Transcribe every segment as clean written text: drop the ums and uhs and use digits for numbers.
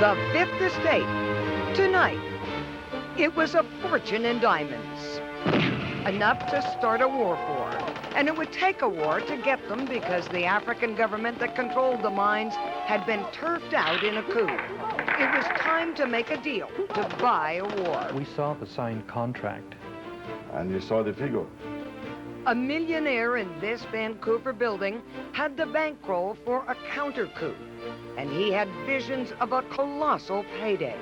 The Fifth Estate. Tonight, it was a fortune in diamonds. Enough to start a war for. And it would take a war to get them because the African government that controlled the mines had been turfed out in a coup. It was time to make a deal, to buy a war. We saw the signed contract. And you saw the figure. A millionaire in this Vancouver building had the bankroll for a counter-coup, and he had visions of a colossal payday.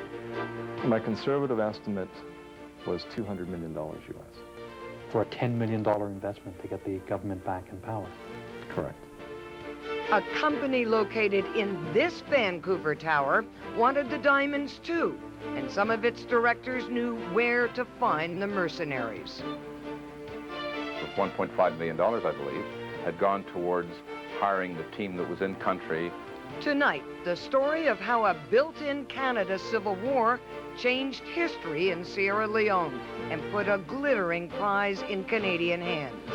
My conservative estimate was $200 million US. For a $10 million investment to get the government back in power. Correct. A company located in this Vancouver tower wanted the diamonds too, and some of its directors knew where to find the mercenaries. $1.5 million, I believe, had gone towards hiring the team that was in country. Tonight, the story of how a built-in Canada Civil War changed history in Sierra Leone and put a glittering prize in Canadian hands.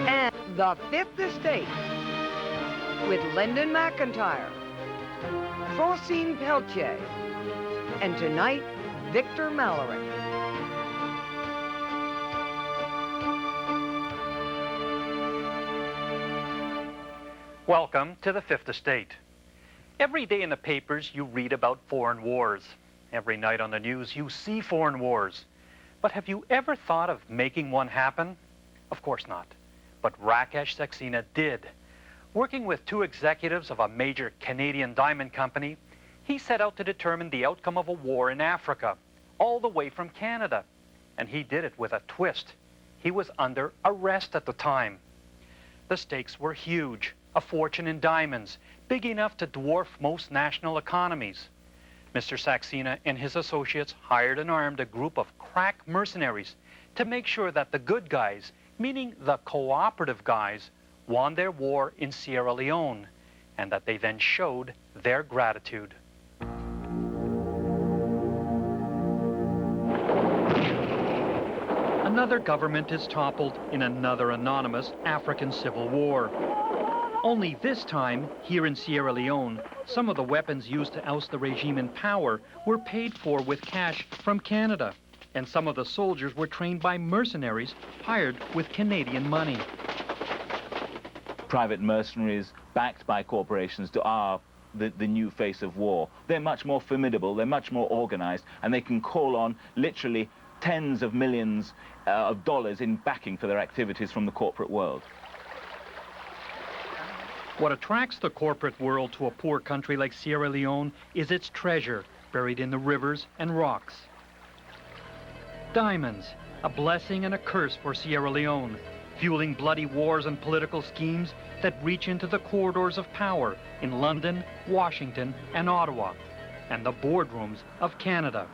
And the Fifth Estate with Lyndon McIntyre, Francine Pelletier, and tonight, Victor Mallory. Welcome to the Fifth Estate. Every day in the papers you read about foreign wars. Every night on the news you see foreign wars. But have you ever thought of making one happen? Of course not. But Rakesh Saxena did. Working with two executives of a major Canadian diamond company, he set out to determine the outcome of a war in Africa, all the way from Canada. And he did it with a twist. He was under arrest at the time. The stakes were huge. A fortune in diamonds, big enough to dwarf most national economies. Mr. Saxena and his associates hired and armed a group of crack mercenaries to make sure that the good guys, meaning the cooperative guys, won their war in Sierra Leone, and that they then showed their gratitude. Another government is toppled in another anonymous African civil war. Only this time, here in Sierra Leone, some of the weapons used to oust the regime in power were paid for with cash from Canada, and some of the soldiers were trained by mercenaries hired with Canadian money. Private mercenaries backed by corporations are the new face of war. They're much more formidable, they're much more organized, and they can call on literally tens of millions of dollars in backing for their activities from the corporate world. What attracts the corporate world to a poor country like Sierra Leone is its treasure buried in the rivers and rocks. Diamonds, a blessing and a curse for Sierra Leone, fueling bloody wars and political schemes that reach into the corridors of power in London, Washington, and Ottawa, and the boardrooms of Canada.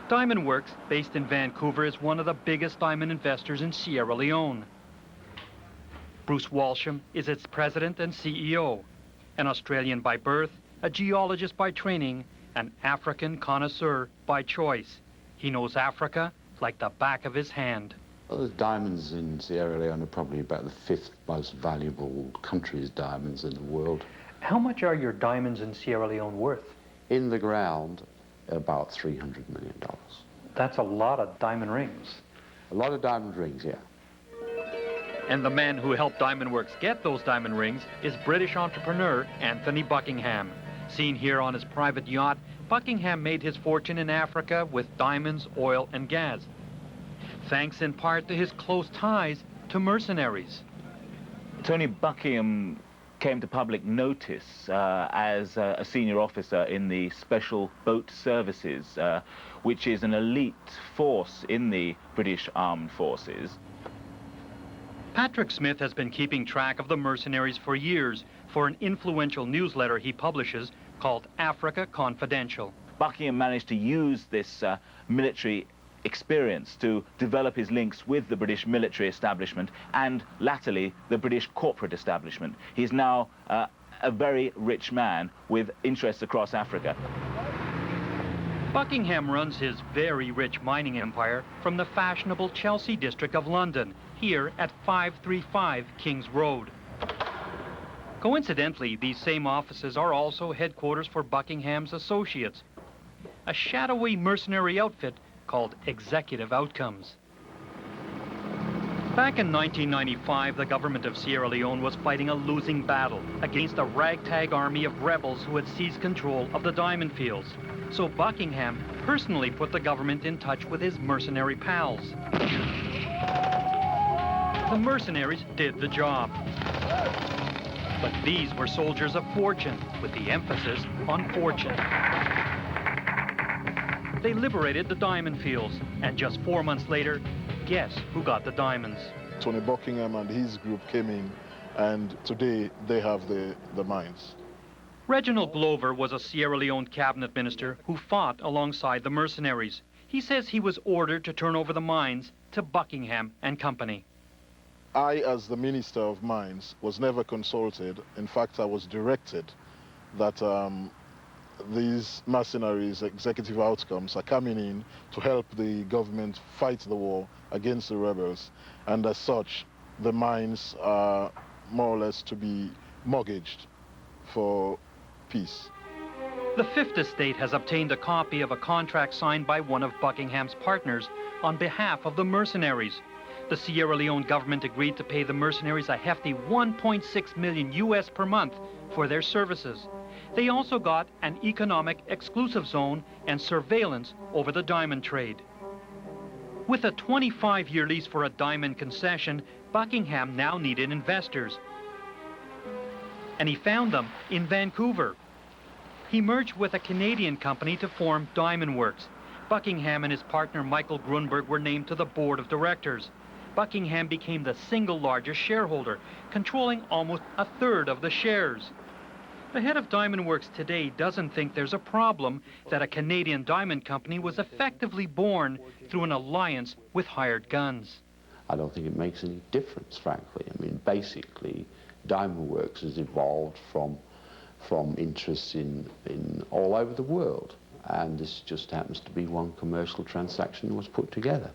Diamond Works, based in Vancouver, is one of the biggest diamond investors in Sierra Leone. Bruce Walsham is its president and CEO, an Australian by birth, a geologist by training, an African connoisseur by choice. He knows Africa like the back of his hand. Well, the diamonds in Sierra Leone are probably about the fifth most valuable country's diamonds in the world. How much are your diamonds in Sierra Leone worth? In the ground, about $300 million. That's a lot of diamond rings. A lot of diamond rings, yeah. And the man who helped Diamond Works get those diamond rings is British entrepreneur Anthony Buckingham. Seen here on his private yacht, Buckingham made his fortune in Africa with diamonds, oil, and gas, thanks in part to his close ties to mercenaries. Tony Buckingham came to public notice as a senior officer in the Special Boat Services, which is an elite force in the British Armed Forces. Patrick Smith has been keeping track of the mercenaries for years for an influential newsletter he publishes called Africa Confidential. Buckingham managed to use this military experience to develop his links with the British military establishment and latterly the British corporate establishment. He's now a very rich man with interests across Africa. Buckingham runs his very rich mining empire from the fashionable Chelsea district of London, here at 535 King's Road. Coincidentally, these same offices are also headquarters for Buckingham's associates, a shadowy mercenary outfit called Executive Outcomes. Back in 1995, the government of Sierra Leone was fighting a losing battle against a ragtag army of rebels who had seized control of the diamond fields. So Buckingham personally put the government in touch with his mercenary pals. The mercenaries did the job. But these were soldiers of fortune, with the emphasis on fortune. They liberated the diamond fields, and just 4 months later, guess who got the diamonds? Tony Buckingham and his group came in, and today they have the mines. Reginald Glover was a Sierra Leone cabinet minister who fought alongside the mercenaries. He says he was ordered to turn over the mines to Buckingham and Company. I, as the Minister of Mines, was never consulted. In fact, I was directed that these mercenaries, executive outcomes, are coming in to help the government fight the war against the rebels. And as such, the mines are more or less to be mortgaged for peace. The Fifth Estate has obtained a copy of a contract signed by one of Buckingham's partners on behalf of the mercenaries. The Sierra Leone government agreed to pay the mercenaries a hefty 1.6 million US per month for their services. They also got an economic exclusive zone and surveillance over the diamond trade. With a 25-year lease for a diamond concession, Buckingham now needed investors. And he found them in Vancouver. He merged with a Canadian company to form Diamond Works. Buckingham and his partner Michael Grunberg were named to the board of directors. Buckingham became the single largest shareholder, controlling almost a third of the shares. The head of Diamond Works today doesn't think there's a problem that a Canadian diamond company was effectively born through an alliance with hired guns. I don't think it makes any difference, frankly. I mean, basically, Diamond Works has evolved from interests in all over the world, and this just happens to be one commercial transaction that was put together.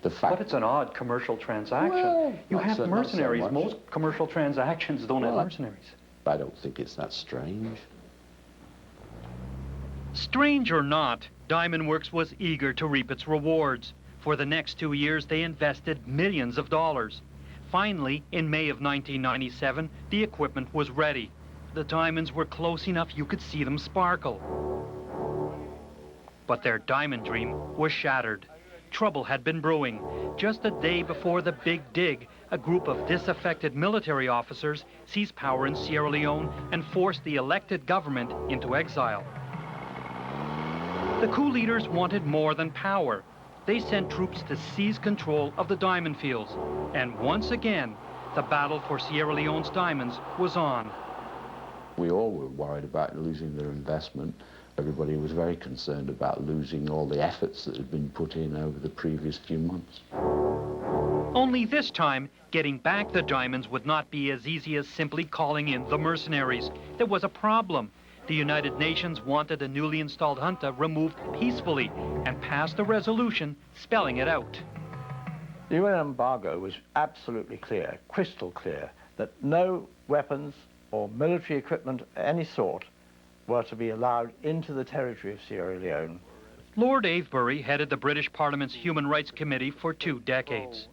But it's an odd commercial transaction. Well, you have mercenaries. Not so much. Most commercial transactions don't have mercenaries. I don't think it's that strange. Strange or not, Diamond Works was eager to reap its rewards. For the next 2 years, they invested millions of dollars. Finally, in May of 1997, the equipment was ready. The diamonds were close enough you could see them sparkle. But their diamond dream was shattered. Trouble had been brewing. Just a day before the big dig, a group of disaffected military officers seized power in Sierra Leone and forced the elected government into exile. The coup leaders wanted more than power. They sent troops to seize control of the diamond fields. And once again, the battle for Sierra Leone's diamonds was on. We all were worried about losing their investment. Everybody was very concerned about losing all the efforts that had been put in over the previous few months. Only this time, getting back the diamonds would not be as easy as simply calling in the mercenaries. There was a problem. The United Nations wanted a newly installed junta removed peacefully and passed a resolution spelling it out. The UN embargo was absolutely clear, crystal clear, that no weapons or military equipment of any sort were to be allowed into the territory of Sierra Leone. Lord Avebury headed the British Parliament's Human Rights Committee for 2 decades.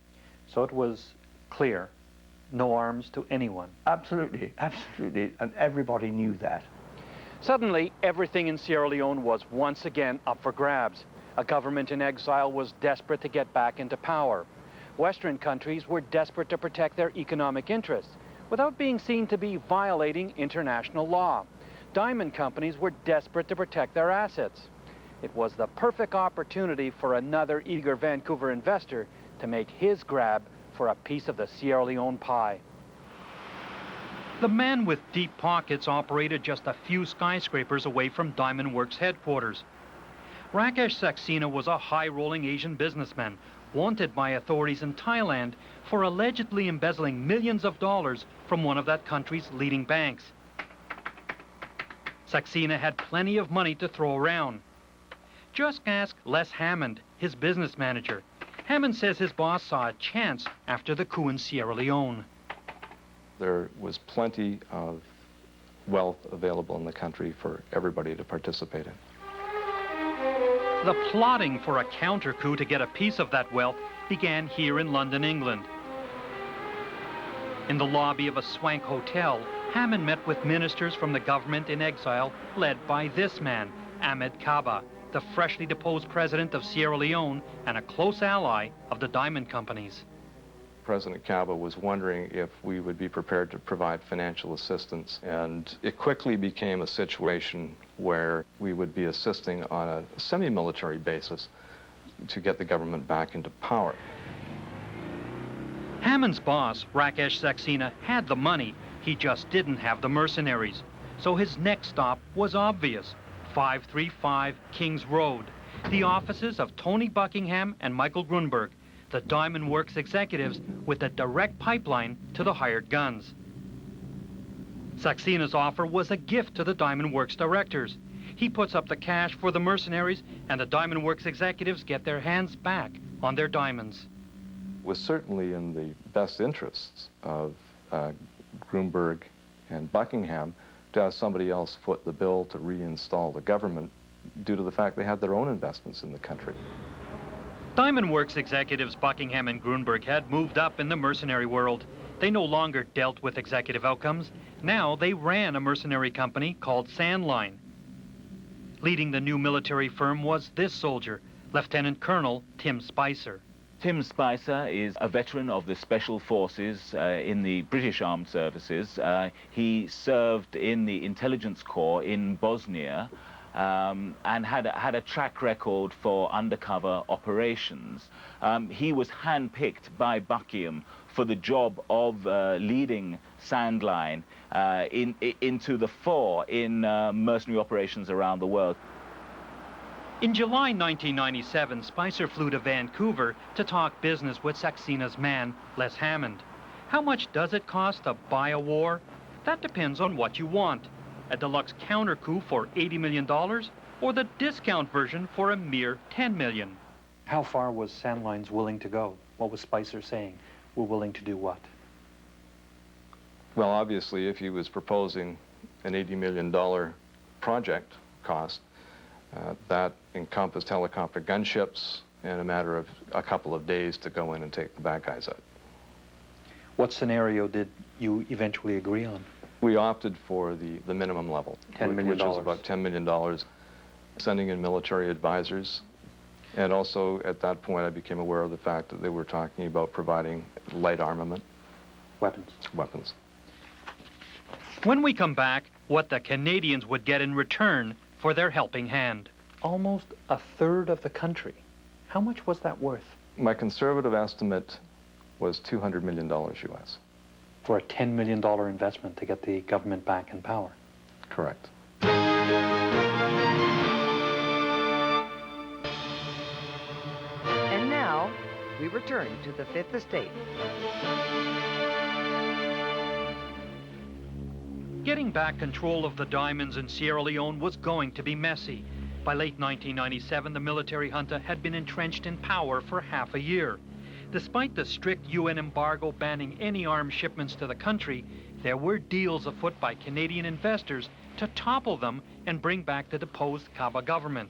So it was clear, no arms to anyone. Absolutely, absolutely, and everybody knew that. Suddenly, everything in Sierra Leone was once again up for grabs. A government in exile was desperate to get back into power. Western countries were desperate to protect their economic interests without being seen to be violating international law. Diamond companies were desperate to protect their assets. It was the perfect opportunity for another eager Vancouver investor to make his grab for a piece of the Sierra Leone pie. The man with deep pockets operated just a few skyscrapers away from Diamond Works headquarters. Rakesh Saxena was a high-rolling Asian businessman, wanted by authorities in Thailand for allegedly embezzling millions of dollars from one of that country's leading banks. Saxena had plenty of money to throw around. Just ask Les Hammond, his business manager. Hammond says his boss saw a chance after the coup in Sierra Leone. There was plenty of wealth available in the country for everybody to participate in. The plotting for a counter-coup to get a piece of that wealth began here in London, England. In the lobby of a swank hotel, Hammond met with ministers from the government in exile, led by this man, Ahmed Kaba, the freshly deposed president of Sierra Leone and a close ally of the diamond companies. President Kaba was wondering if we would be prepared to provide financial assistance, and it quickly became a situation where we would be assisting on a semi-military basis to get the government back into power. Hammond's boss, Rakesh Saxena, had the money. He just didn't have the mercenaries. So his next stop was obvious: 535 Kings Road, the offices of Tony Buckingham and Michael Grunberg, the Diamond Works executives with a direct pipeline to the hired guns. Saxena's offer was a gift to the Diamond Works directors. He puts up the cash for the mercenaries, and the Diamond Works executives get their hands back on their diamonds. It was certainly in the best interests of Grunberg and Buckingham to have somebody else foot the bill to reinstall the government due to the fact they had their own investments in the country. Diamond Works executives Buckingham and Grunberg had moved up in the mercenary world. They no longer dealt with executive outcomes. Now they ran a mercenary company called Sandline. Leading the new military firm was this soldier, Lieutenant Colonel Tim Spicer. Tim Spicer is a veteran of the Special Forces in the British Armed Services. He served in the Intelligence Corps in Bosnia and had a track record for undercover operations. He was handpicked by Buckingham for the job of leading Sandline into the fore in mercenary operations around the world. In July 1997, Spicer flew to Vancouver to talk business with Saxena's man, Les Hammond. How much does it cost to buy a war? That depends on what you want. A deluxe counter-coup for $80 million or the discount version for a mere $10 million. How far was Sandlines willing to go? What was Spicer saying? We're willing to do what? Well, obviously, if he was proposing an $80 million project cost, that encompassed helicopter gunships and a matter of a couple of days to go in and take the bad guys out. What scenario did you eventually agree on? We opted for the minimum level, $10 million. which was about $10 million, sending in military advisors. And also, at that point, I became aware of the fact that they were talking about providing light armament. Weapons. When we come back, what the Canadians would get in return for their helping hand. Almost a third of the country. How much was that worth? My conservative estimate was $200 million US. For a $10 million investment to get the government back in power. Correct. And now, we return to the Fifth Estate. Getting back control of the diamonds in Sierra Leone was going to be messy. By late 1997, the military junta had been entrenched in power for half a year. Despite the strict UN embargo banning any arms shipments to the country, there were deals afoot by Canadian investors to topple them and bring back the deposed Kaba government.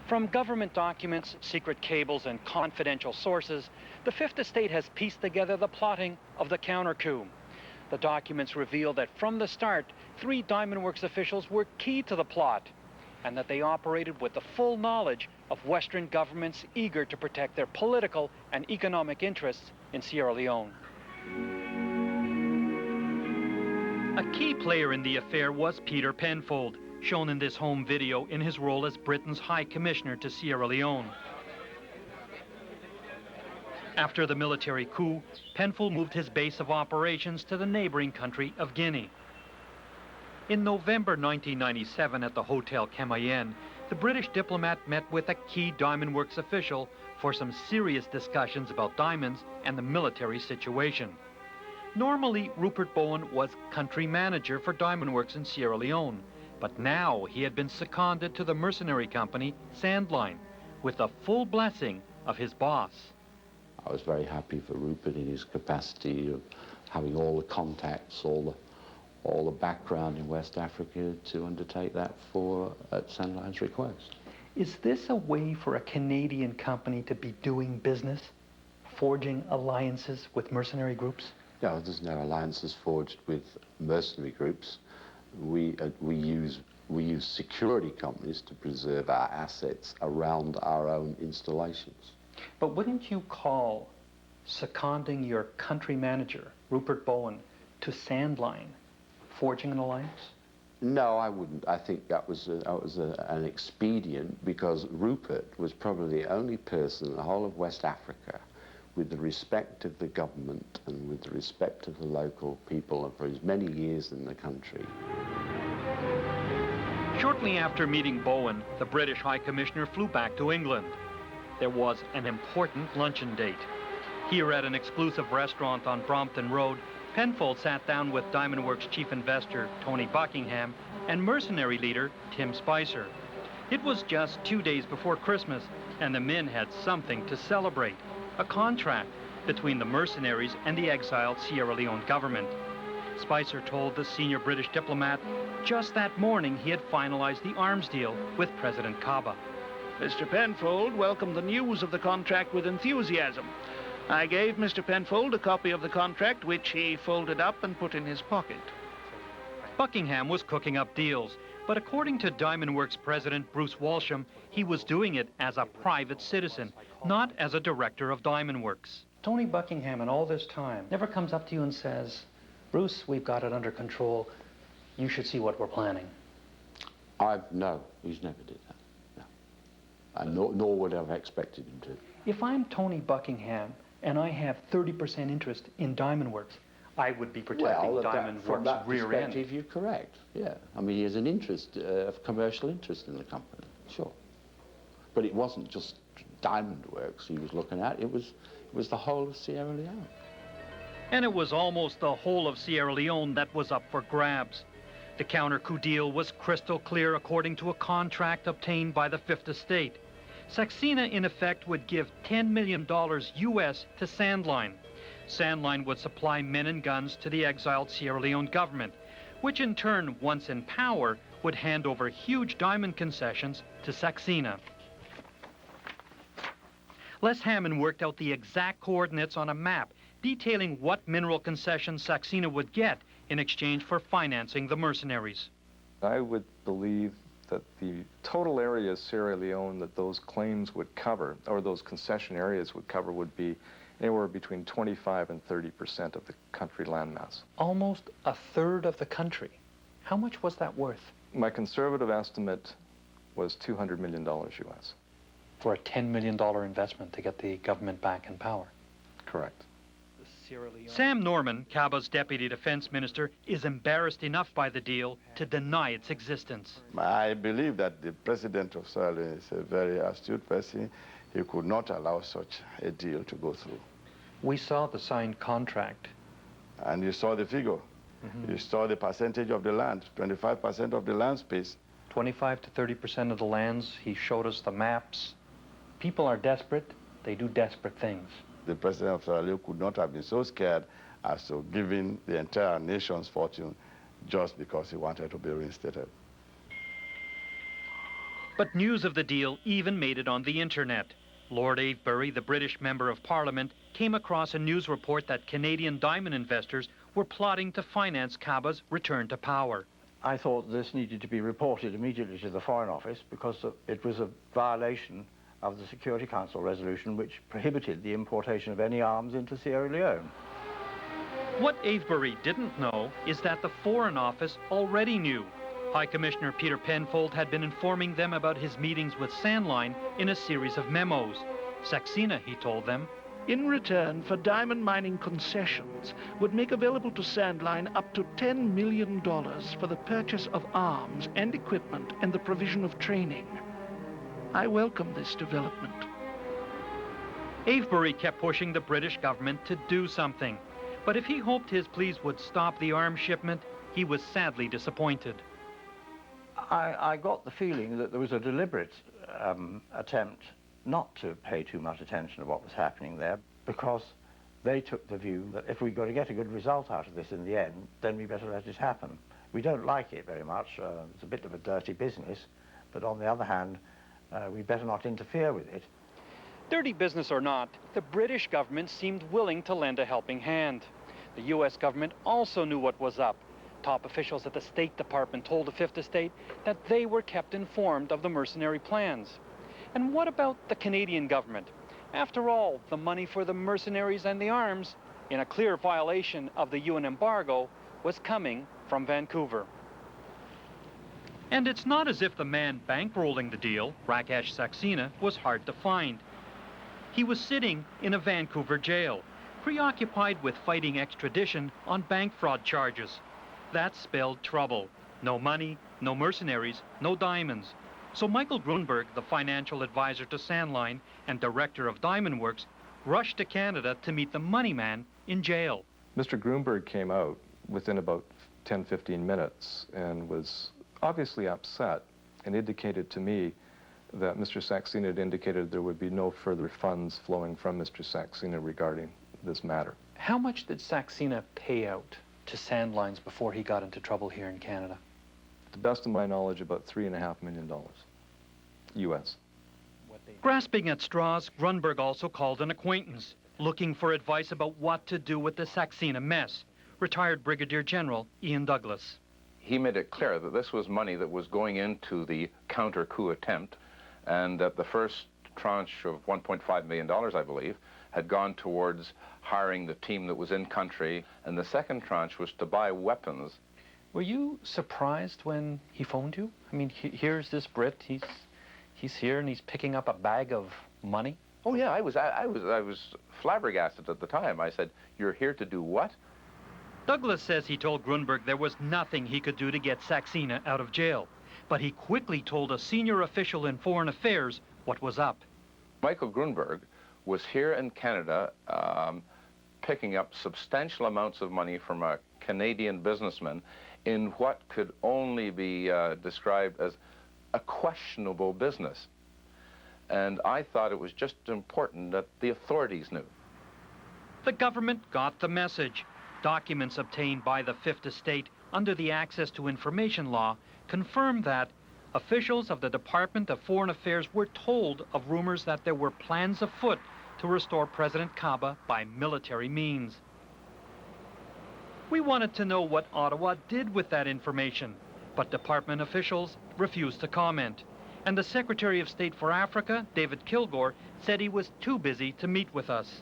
From government documents, secret cables, and confidential sources, the Fifth Estate has pieced together the plotting of the counter-coup. The documents reveal that from the start, 3 Diamond Works officials were key to the plot, and that they operated with the full knowledge of Western governments eager to protect their political and economic interests in Sierra Leone. A key player in the affair was Peter Penfold, shown in this home video in his role as Britain's High Commissioner to Sierra Leone. After the military coup, Penfold moved his base of operations to the neighboring country of Guinea. In November 1997 at the Hotel Cayenne, the British diplomat met with a key Diamond Works official for some serious discussions about diamonds and the military situation. Normally, Rupert Bowen was country manager for Diamond Works in Sierra Leone, but now he had been seconded to the mercenary company Sandline with the full blessing of his boss. I was very happy for Rupert in his capacity of having all the contacts, all all the background in West Africa to undertake that at Sandline's request. Is this a way for a Canadian company to be doing business, forging alliances with mercenary groups? No, there's no alliances forged with mercenary groups. We use security companies to preserve our assets around our own installations. But wouldn't you call seconding your country manager, Rupert Bowen, to Sandline forging an alliance? No, I wouldn't. I think that was an expedient, because Rupert was probably the only person in the whole of West Africa with the respect of the government and with the respect of the local people for as many years in the country. Shortly after meeting Bowen, the British High Commissioner flew back to England. There was an important luncheon date. Here at an exclusive restaurant on Brompton Road, Penfold sat down with Diamond Works chief investor Tony Buckingham and mercenary leader Tim Spicer. It was just 2 days before Christmas, and the men had something to celebrate: a contract between the mercenaries and the exiled Sierra Leone government. Spicer told the senior British diplomat just that morning he had finalized the arms deal with President Kaba. Mr. Penfold welcomed the news of the contract with enthusiasm. I gave Mr. Penfold a copy of the contract, which he folded up and put in his pocket. Buckingham was cooking up deals, but according to Diamond Works president Bruce Walsham, he was doing it as a private citizen, not as a director of Diamond Works. Tony Buckingham in all this time never comes up to you and says, "Bruce, we've got it under control. You should see what we're planning." No, he's never did that. No. And nor would I have expected him to. If I'm Tony Buckingham and I have 30% interest in Diamond Works, I would be protecting Diamond from Works' that rear perspective, end. you're correct. Yeah, I mean, he has an interest, a commercial interest in the company, sure. But it wasn't just Diamond Works he was looking at. It was the whole of Sierra Leone. And it was almost the whole of Sierra Leone that was up for grabs. The counter-coup deal was crystal clear according to a contract obtained by the Fifth Estate. Saxena, in effect, would give $10 million US to Sandline. Sandline would supply men and guns to the exiled Sierra Leone government, which in turn, once in power, would hand over huge diamond concessions to Saxena. Les Hammond worked out the exact coordinates on a map, detailing what mineral concessions Saxena would get in exchange for financing the mercenaries. I would believe that the total area of Sierra Leone that those claims would cover, or those concession areas would cover, would be anywhere between 25 and 30% of the country landmass. Almost a third of the country. How much was that worth? My conservative estimate was $200 million US. For a $10 million investment to get the government back in power. Correct. Sam Norman, Kaba's deputy defense minister, is embarrassed enough by the deal to deny its existence. I believe that the president of Sierra Leone is a very astute person. He could not allow such a deal to go through. We saw the signed contract. And you saw the figure. You saw the percentage of the land, 25% of the land space. 25 to 30% of the lands. He showed us the maps. People are desperate. They do desperate things. The president of Sierra Leone could not have been so scared as to giving the entire nation's fortune just because he wanted to be reinstated. But news of the deal even made it on the internet. Lord Avebury, the British Member of Parliament, came across a news report that Canadian diamond investors were plotting to finance Kaba's return to power. I thought this needed to be reported immediately to the Foreign Office because it was a violation of the Security Council resolution which prohibited the importation of any arms into Sierra Leone. What Avebury didn't know is that the Foreign Office already knew. High Commissioner Peter Penfold had been informing them about his meetings with Sandline in a series of memos. Saxena, he told them, in return for diamond mining concessions, would make available to Sandline up to $10 million for the purchase of arms and equipment and the provision of training. I welcome this development. Avebury kept pushing the British government to do something. But if he hoped his pleas would stop the arms shipment, he was sadly disappointed. I got the feeling that there was a deliberate attempt not to pay too much attention to what was happening there, because They took the view that if we're going to get a good result out of this in the end, then we better let it happen. We don't like it very much. It's a bit of a dirty business, but on the other hand, we better not interfere with it. Dirty business or not, the British government seemed willing to lend a helping hand. The U.S. government also knew what was up. Top officials at the State Department told the Fifth Estate that they were kept informed of the mercenary plans. And what about the Canadian government? After all, the money for the mercenaries and the arms, in a clear violation of the UN embargo, was coming from Vancouver. And it's not as if the man bankrolling the deal, Rakesh Saxena, was hard to find. He was sitting in a Vancouver jail, preoccupied with fighting extradition on bank fraud charges. That spelled trouble. No money, no mercenaries, no diamonds. So Michael Grunberg, the financial advisor to Sandline and director of Diamond Works, rushed to Canada to meet the money man in jail. Mr. Grunberg came out within about 10-15 minutes and was obviously upset and indicated to me that Mr. Saxena had indicated there would be no further funds flowing from Mr. Saxena regarding this matter. How much did Saxena pay out to Sandlines before he got into trouble here in Canada? To the best of my knowledge, about $3.5 million, U.S. Grasping at straws, Grunberg also called an acquaintance, looking for advice about what to do with the Saxena mess, retired Brigadier General Ian Douglas. He made it clear that this was money that was going into the counter-coup attempt, and that the first tranche of $1.5 million, I believe, had gone towards hiring the team that was in country, and the second tranche was to buy weapons. Were you surprised when he phoned you? I mean, here's this Brit, he's here and he's picking up a bag of money? Oh yeah, I was flabbergasted at the time. I said, "You're here to do what?" Douglas says he told Grunberg there was nothing he could do to get Saxena out of jail, but he quickly told a senior official in Foreign Affairs what was up. Michael Grunberg was here in Canada picking up substantial amounts of money from a Canadian businessman in what could only be described as a questionable business. And I thought it was just important that the authorities knew. The government got the message. Documents obtained by the Fifth Estate under the Access to Information Law confirmed that officials of the Department of Foreign Affairs were told of rumors that there were plans afoot to restore President Kaba by military means. We wanted to know what Ottawa did with that information, but department officials refused to comment. And the Secretary of State for Africa, David Kilgore, said he was too busy to meet with us.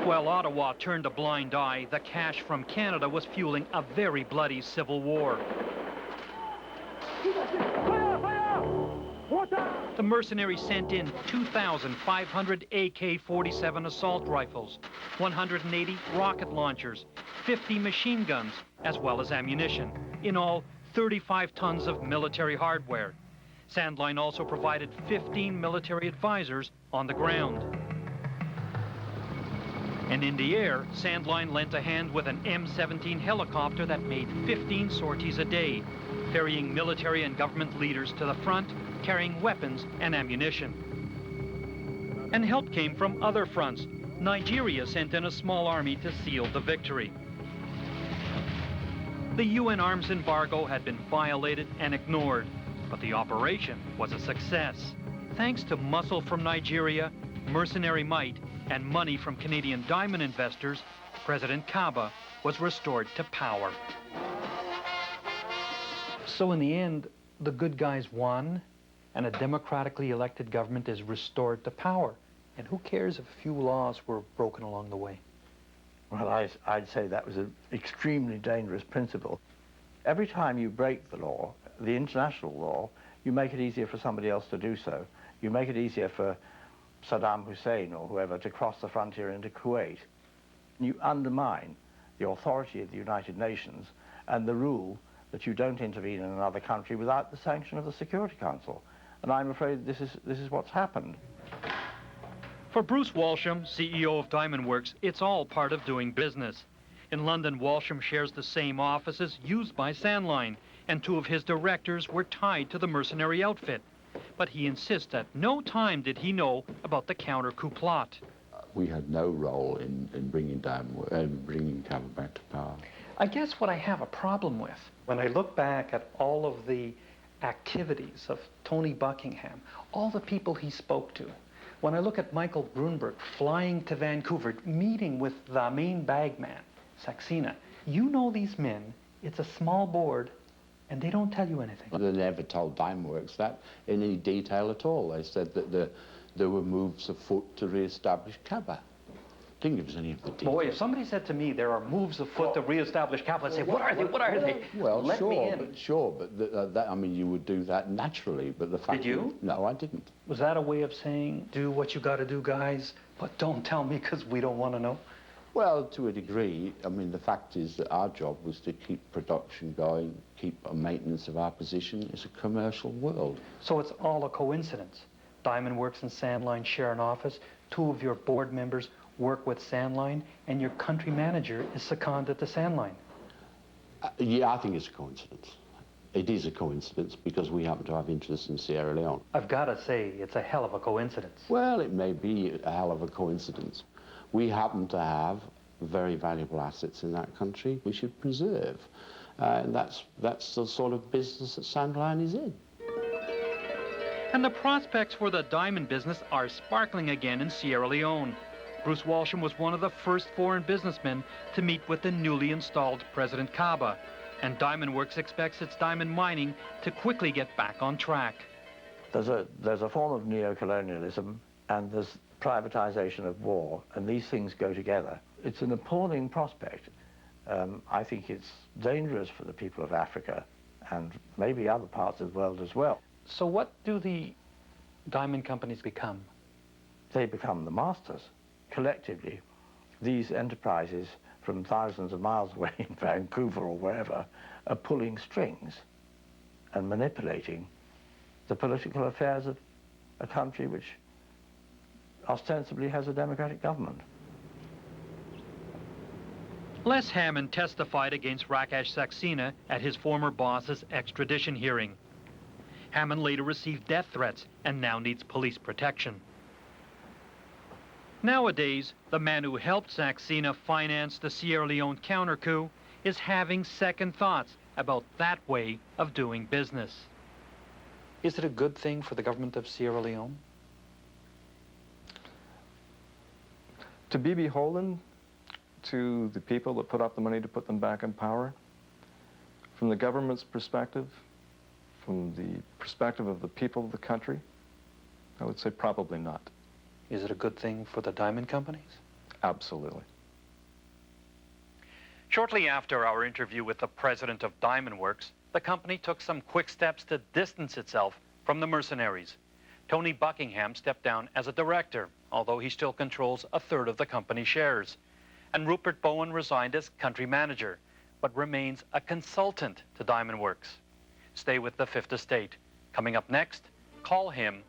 While Ottawa turned a blind eye, the cash from Canada was fueling a very bloody civil war. The mercenaries sent in 2,500 AK-47 assault rifles, 180 rocket launchers, 50 machine guns, as well as ammunition. In all, 35 tons of military hardware. Sandline also provided 15 military advisors on the ground. And in the air, Sandline lent a hand with an M-17 helicopter that made 15 sorties a day, ferrying military and government leaders to the front, carrying weapons and ammunition. And help came from other fronts. Nigeria sent in a small army to seal the victory. The UN arms embargo had been violated and ignored, but the operation was a success. Thanks to muscle from Nigeria, mercenary might, and money from Canadian diamond investors, President Kaba was restored to power. So in the end, the good guys won, and a democratically elected government is restored to power. And who cares if a few laws were broken along the way? Well, I'd say that was an extremely dangerous principle. Every time you break the law, the international law, you make it easier for somebody else to do so. You make it easier for Saddam Hussein or whoever to cross the frontier into Kuwait. You undermine the authority of the United Nations and the rule that you don't intervene in another country without the sanction of the Security Council. And I'm afraid this is what's happened. For Bruce Walsham, CEO of Diamond Works, it's all part of doing business. In London, Walsham shares the same offices used by Sandline, and two of his directors were tied to the mercenary outfit. But he insists at no time did he know about the counter-coup plot. We had no role in bringing Cabba back to power. I guess what I have a problem with, when I look back at all of the activities of Tony Buckingham, all the people he spoke to, when I look at Michael Brunberg flying to Vancouver, meeting with the main bagman, Saxena, you know these men, it's a small board, and they don't tell you anything. They never told Diamond Works that in any detail at all. They said that there were moves afoot to re-establish Cabba. Didn't give us any of the details. Boy, if somebody said to me there are moves afoot to re-establish Cabba, I'd say, what are they? What are they? Well, Let sure, me in. but sure, but that, I mean, you would do that naturally. But the fact Did you? No, I didn't. Was that a way of saying, do what you got to do, guys, but don't tell me because we don't want to know? Well, to a degree. I mean, the fact is that our job was to keep production going, keep a maintenance of our position. It's a commercial world. So it's all a coincidence. Diamond Works and Sandline share an office. Two of your board members work with Sandline, and your country manager is seconded to Sandline. Yeah, I think it's a coincidence. It is a coincidence because we happen to have interests in Sierra Leone. I've got to say, it's a hell of a coincidence. Well, it may be a hell of a coincidence. We happen to have very valuable assets in that country we should preserve. And that's the sort of business that Sandline is in. And the prospects for the diamond business are sparkling again in Sierra Leone. Bruce Walsham was one of the first foreign businessmen to meet with the newly installed President Cabba, and Diamond Works expects its diamond mining to quickly get back on track. There's a form of neo-colonialism and there's privatization of war, and these things go together. It's an appalling prospect. I think it's dangerous for the people of Africa and maybe other parts of the world as well. So what do the diamond companies become? They become the masters. Collectively, these enterprises from thousands of miles away in Vancouver or wherever are pulling strings and manipulating the political affairs of a country which ostensibly has a democratic government. Les Hammond testified against Rakesh Saxena at his former boss's extradition hearing. Hammond later received death threats and now needs police protection. Nowadays, the man who helped Saxena finance the Sierra Leone counter-coup is having second thoughts about that way of doing business. Is it a good thing for the government of Sierra Leone? To be beholden to the people that put up the money to put them back in power, from the government's perspective, from the perspective of the people of the country, I would say probably not. Is it a good thing for the diamond companies? Absolutely. Shortly after our interview with the president of Diamond Works, the company took some quick steps to distance itself from the mercenaries. Tony Buckingham stepped down as a director, although he still controls a third of the company's shares. And Rupert Bowen resigned as country manager, but remains a consultant to Diamond Works. Stay with the Fifth Estate. Coming up next, Call Him.